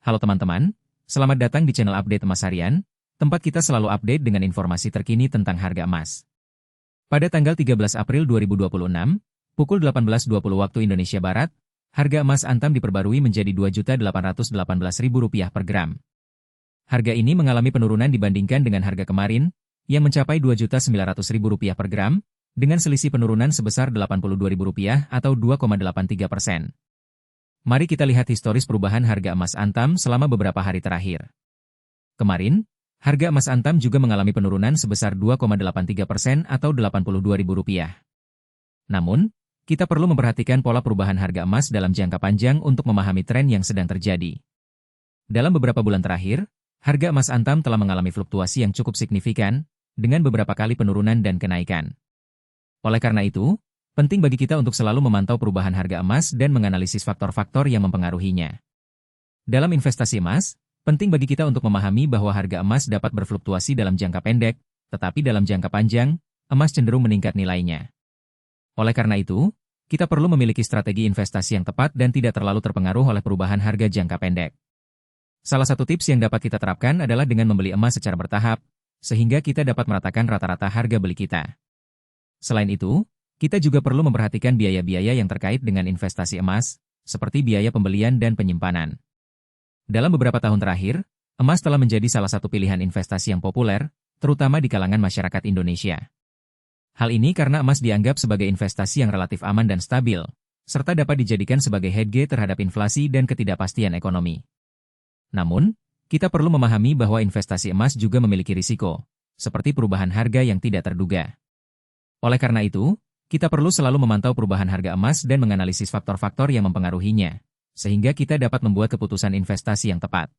Halo teman-teman, selamat datang di channel Update Emas Harian, tempat kita selalu update dengan informasi terkini tentang harga emas. Pada tanggal 13 April 2026, pukul 18.20 waktu Indonesia Barat, harga emas Antam diperbarui menjadi Rp2.818.000 per gram. Harga ini mengalami penurunan dibandingkan dengan harga kemarin, yang mencapai Rp2.900.000 per gram, dengan selisih penurunan sebesar Rp82.000 atau 2,83%. Mari kita lihat historis perubahan harga emas Antam selama beberapa hari terakhir. Kemarin, harga emas Antam juga mengalami penurunan sebesar 2,83% atau Rp82.000. Namun, kita perlu memperhatikan pola perubahan harga emas dalam jangka panjang untuk memahami tren yang sedang terjadi. Dalam beberapa bulan terakhir, harga emas Antam telah mengalami fluktuasi yang cukup signifikan, dengan beberapa kali penurunan dan kenaikan. Oleh karena itu, penting bagi kita untuk selalu memantau perubahan harga emas dan menganalisis faktor-faktor yang mempengaruhinya. Dalam investasi emas, penting bagi kita untuk memahami bahwa harga emas dapat berfluktuasi dalam jangka pendek, tetapi dalam jangka panjang, emas cenderung meningkat nilainya. Oleh karena itu, kita perlu memiliki strategi investasi yang tepat dan tidak terlalu terpengaruh oleh perubahan harga jangka pendek. Salah satu tips yang dapat kita terapkan adalah dengan membeli emas secara bertahap, sehingga kita dapat meratakan rata-rata harga beli kita. Selain itu, kita juga perlu memperhatikan biaya-biaya yang terkait dengan investasi emas, seperti biaya pembelian dan penyimpanan. Dalam beberapa tahun terakhir, emas telah menjadi salah satu pilihan investasi yang populer, terutama di kalangan masyarakat Indonesia. Hal ini karena emas dianggap sebagai investasi yang relatif aman dan stabil, serta dapat dijadikan sebagai hedge terhadap inflasi dan ketidakpastian ekonomi. Namun, kita perlu memahami bahwa investasi emas juga memiliki risiko, seperti perubahan harga yang tidak terduga. Oleh karena itu, kita perlu selalu memantau perubahan harga emas dan menganalisis faktor-faktor yang mempengaruhinya, sehingga kita dapat membuat keputusan investasi yang tepat.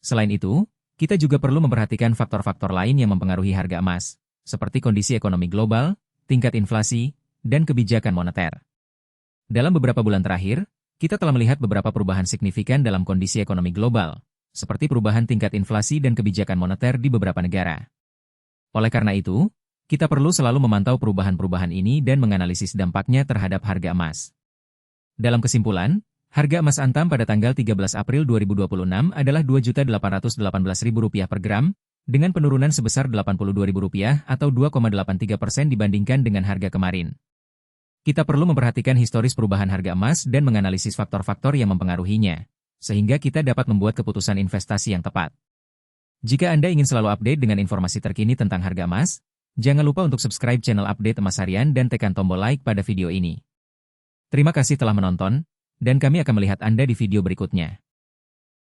Selain itu, kita juga perlu memperhatikan faktor-faktor lain yang mempengaruhi harga emas, seperti kondisi ekonomi global, tingkat inflasi, dan kebijakan moneter. Dalam beberapa bulan terakhir, kita telah melihat beberapa perubahan signifikan dalam kondisi ekonomi global, seperti perubahan tingkat inflasi dan kebijakan moneter di beberapa negara. Oleh karena itu, kita perlu selalu memantau perubahan-perubahan ini dan menganalisis dampaknya terhadap harga emas. Dalam kesimpulan, harga emas Antam pada tanggal 13 April 2026 adalah Rp2.818.000 per gram, dengan penurunan sebesar Rp82.000 atau 2,83% dibandingkan dengan harga kemarin. Kita perlu memperhatikan historis perubahan harga emas dan menganalisis faktor-faktor yang mempengaruhinya, sehingga kita dapat membuat keputusan investasi yang tepat. Jika Anda ingin selalu update dengan informasi terkini tentang harga emas, jangan lupa untuk subscribe channel Update Emas Harian dan tekan tombol like pada video ini. Terima kasih telah menonton, dan kami akan melihat Anda di video berikutnya.